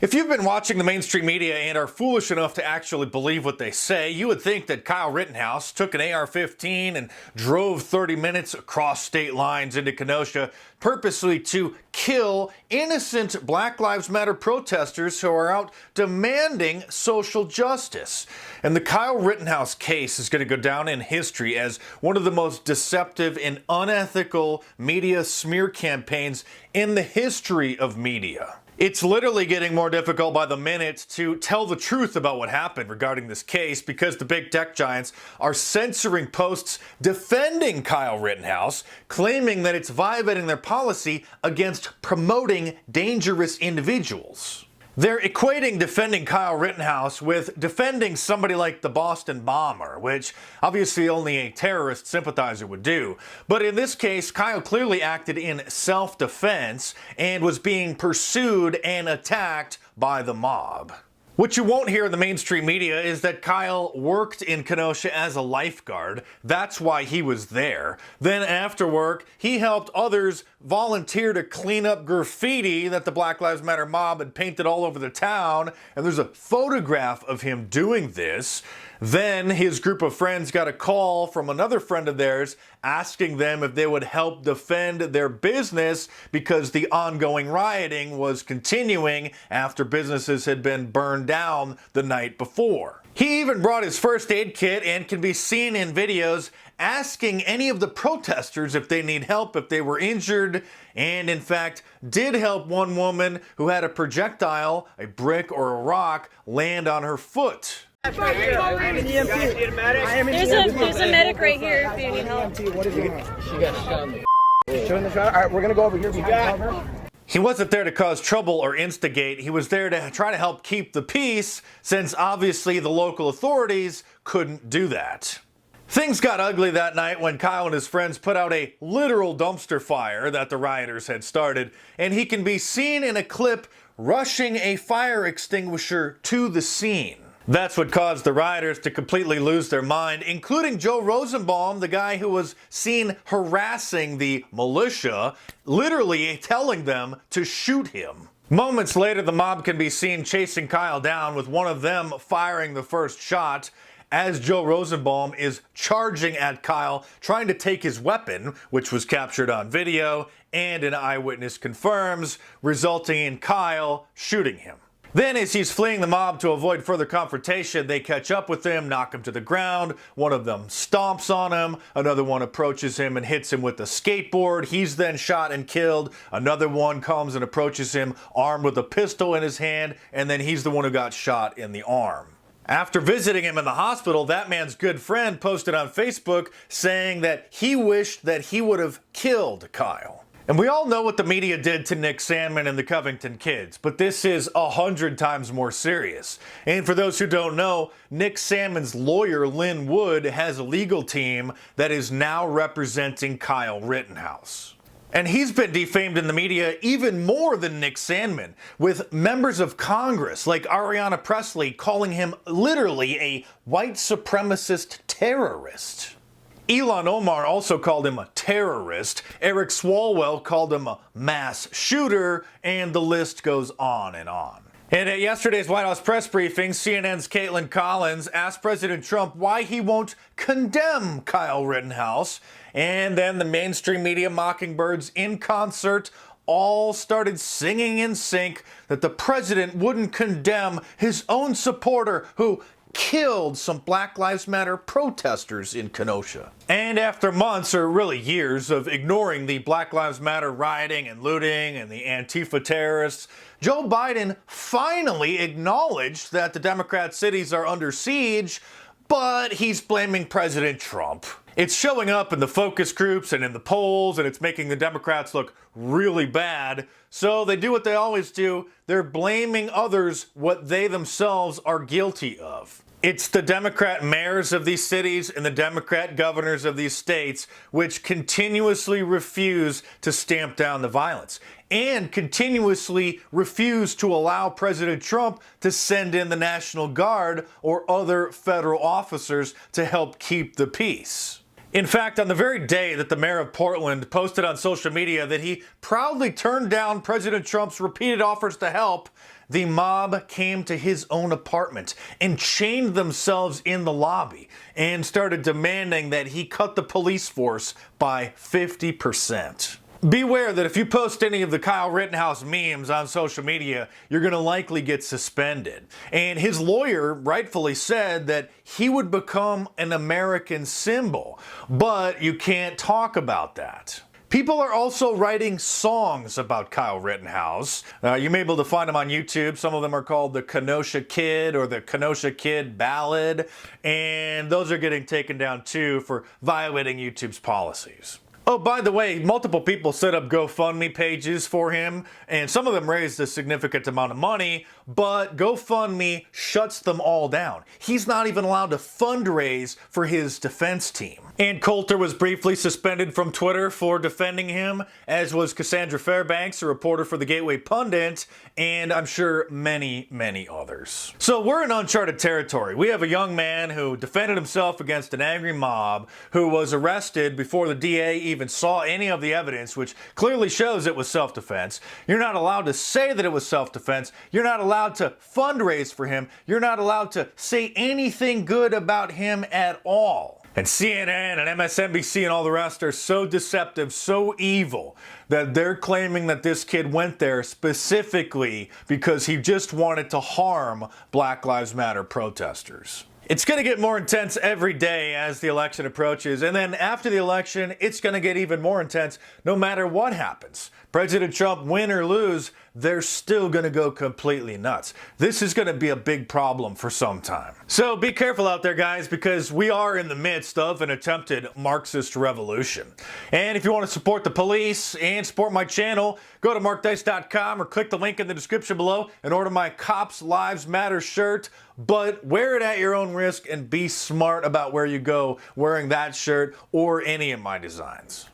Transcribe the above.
If you've been watching the mainstream media and are foolish enough to actually believe what they say, you would think that Kyle Rittenhouse took an AR-15 and drove 30 minutes across state lines into Kenosha purposely to kill innocent Black Lives Matter protesters who are out demanding social justice. And the Kyle Rittenhouse case is going to go down in history as one of the most deceptive and unethical media smear campaigns in the history of media. It's literally getting more difficult by the minute to tell the truth about what happened regarding this case because the big tech giants are censoring posts defending Kyle Rittenhouse, claiming that it's violating their policy against promoting dangerous individuals. They're equating defending Kyle Rittenhouse with defending somebody like the Boston bomber, which obviously only a terrorist sympathizer would do. But in this case, Kyle clearly acted in self-defense and was being pursued and attacked by the mob. What you won't hear in the mainstream media is that Kyle worked in Kenosha as a lifeguard. That's why he was there. Then after work, he helped others volunteer to clean up graffiti that the Black Lives Matter mob had painted all over the town. And there's a photograph of him doing this. Then his group of friends got a call from another friend of theirs asking them if they would help defend their business because the ongoing rioting was continuing after businesses had been burned down the night before. He even brought his first aid kit and can be seen in videos asking any of the protesters if they need help, if they were injured, and in fact did help one woman who had a projectile, a brick or a rock, land on her foot. There's a medic right here if you need help. What is it? She got shot in the shooting the shot. All right, we're gonna go over here behind cover. He wasn't there to cause trouble or instigate. He was there to try to help keep the peace, since obviously the local authorities couldn't do that. Things got ugly that night when Kyle and his friends put out a literal dumpster fire that the rioters had started, and he can be seen in a clip rushing a fire extinguisher to the scene. That's what caused the rioters to completely lose their mind, including Joe Rosenbaum, the guy who was seen harassing the militia, literally telling them to shoot him. Moments later, the mob can be seen chasing Kyle down, with one of them firing the first shot as Joe Rosenbaum is charging at Kyle, trying to take his weapon, which was captured on video, and an eyewitness confirms, resulting in Kyle shooting him. Then, as he's fleeing the mob to avoid further confrontation, they catch up with him, knock him to the ground. One of them stomps on him. Another one approaches him and hits him with a skateboard. He's then shot and killed. Another one comes and approaches him armed with a pistol in his hand, and then he's the one who got shot in the arm. After visiting him in the hospital, that man's good friend posted on Facebook saying that he wished that he would have killed Kyle. And we all know what the media did to Nick Sandmann and the Covington kids, but this is 100 times more serious. And for those who don't know, Nick Sandmann's lawyer, Lynn Wood, has a legal team that is now representing Kyle Rittenhouse. And he's been defamed in the media even more than Nick Sandmann, with members of Congress like Ariana Presley calling him literally a white supremacist terrorist. Ilhan Omar also called him a terrorist, Eric Swalwell called him a mass shooter, and the list goes on and on. And at yesterday's White House press briefing, CNN's Caitlin Collins asked President Trump why he won't condemn Kyle Rittenhouse, and then the mainstream media mockingbirds in concert all started singing in sync that the president wouldn't condemn his own supporter who killed some Black Lives Matter protesters in Kenosha. And after months, or really years, of ignoring the Black Lives Matter rioting and looting and the Antifa terrorists, Joe Biden finally acknowledged that the Democrat cities are under siege, but he's blaming President Trump. It's showing up in the focus groups and in the polls, and it's making the Democrats look really bad. So they do what they always do. They're blaming others what they themselves are guilty of. It's the Democrat mayors of these cities and the Democrat governors of these states which continuously refuse to stamp down the violence and continuously refuse to allow President Trump to send in the National Guard or other federal officers to help keep the peace. In fact, on the very day that the mayor of Portland posted on social media that he proudly turned down President Trump's repeated offers to help, the mob came to his own apartment and chained themselves in the lobby and started demanding that he cut the police force by 50%. Beware that if you post any of the Kyle Rittenhouse memes on social media, you're going to likely get suspended. And his lawyer rightfully said that he would become an American symbol, but you can't talk about that. People are also writing songs about Kyle Rittenhouse. You may be able to find them on YouTube. Some of them are called the Kenosha Kid or the Kenosha Kid Ballad, and those are getting taken down too for violating YouTube's policies. Oh, by the way, multiple people set up GoFundMe pages for him, and some of them raised a significant amount of money, but GoFundMe shuts them all down. He's not even allowed to fundraise for his defense team. And Coulter was briefly suspended from Twitter for defending him, as was Cassandra Fairbanks, a reporter for the Gateway Pundit, and I'm sure many, many others. So we're in uncharted territory. We have a young man who defended himself against an angry mob, who was arrested before the DA even saw any of the evidence, which clearly shows it was self-defense. You're not allowed to say that it was self-defense. You're not allowed to fundraise for him. You're not allowed to say anything good about him at all. And CNN and MSNBC and all the rest are so deceptive, so evil, that they're claiming that this kid went there specifically because he just wanted to harm Black Lives Matter protesters. It's going to get more intense every day as the election approaches, and then after the election, it's going to get even more intense no matter what happens. President Trump, win or lose, they're still going to go completely nuts. This is going to be a big problem for some time. So be careful out there, guys, because we are in the midst of an attempted Marxist revolution. And if you want to support the police and support my channel, go to markdice.com or click the link in the description below and order my Cops Lives Matter shirt. But wear it at your own risk and be smart about where you go wearing that shirt or any of my designs.